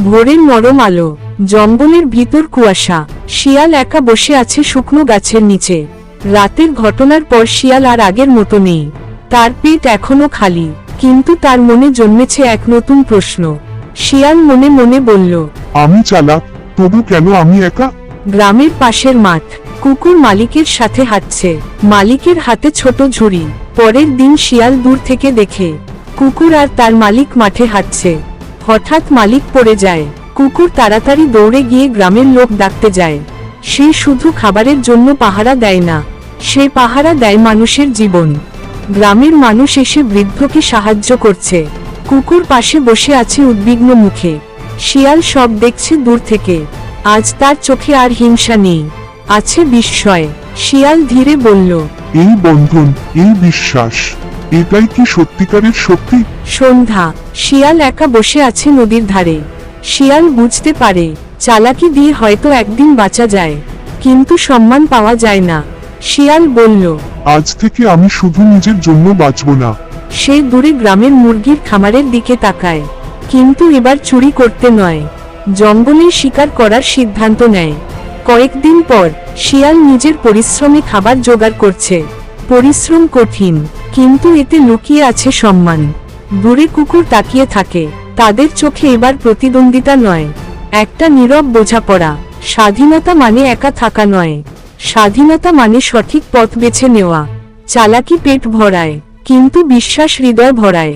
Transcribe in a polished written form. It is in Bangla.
ভোরের নরম আলো, জঙ্গলের ভিতর কুয়াশা। শিয়াল একা বসে আছে শুকনো গাছের নিচে। রাতের ঘটনার পর শিয়াল আর আগের মতো নেই। তার পেট এখনো খালি, কিন্তু তার মনে জন্মেছে এক নতুন প্রশ্ন। শিয়াল মনে মনে বলল, আমি চালাক, তবু কেন আমি একা? গ্রামের পাশের মাঠ, কুকুর মালিকের সাথে হাঁটছে। মালিকের হাতে ছোট ঝুড়ি। পরের দিন শিয়াল দূর থেকে দেখে কুকুর আর তার মালিক মাঠে হাঁটছে। হঠাৎ মালিক পড়ে যায়। কুকুর তাড়াতাড়ি দৌড়ে গিয়ে গ্রামের লোক ডাকতে যায়। সে শুধু খাবারের জন্য পাহারা দেয় না, সে পাহারা দেয় মানুষের জীবন। গ্রামের মানুষ এসে বৃদ্ধকে সাহায্য করছে। কুকুর পাশে বসে আছে উদ্বিগ্ন মুখে। শিয়াল সব দেখছে দূর থেকে। আজ তার চোখে আর হিংসা নেই, আছে বিস্ময়। শিয়াল ধীরে বলল, এই বন্ধন, এই বিশ্বাস, এটাই কি সত্যিকারের শক্তি? সন্ধ্যা, শিয়াল একা বসে আছে নদীর ধারে। শিয়াল বুঝতে পারে, চালাকি দিয়ে হয়তো একদিন বাঁচা যায়, কিন্তু সম্মান পাওয়া যায় না। শিয়াল বলল, আজ থেকে আমি শুধু নিজের জন্য বাঁচব না। সে দূরে গ্রামের মুরগির খামারের দিকে তাকায়। কিন্তু এবার চুরি করতে নয়, জঙ্গলে শিকার করার সিদ্ধান্ত নেয়। কয়েকদিন পর শিয়াল নিজের পরিশ্রমে খাবার জোগাড় করছে। পরিশ্রম কঠিন, কিন্তু এতে লুকিয়ে আছে সম্মান। দূরে কুকুর তাকিয়ে থাকে। তাদের চোখে এবার প্রতিদ্বন্দ্বিতা নয়, একটা নীরব বোঝাপড়া। স্বাধীনতা মানে একা থাকা নয়, স্বাধীনতা মানে সঠিক পথ বেছে নেওয়া। চালাকি পেট ভরায়, কিন্তু বিশ্বাস হৃদয় ভরায়।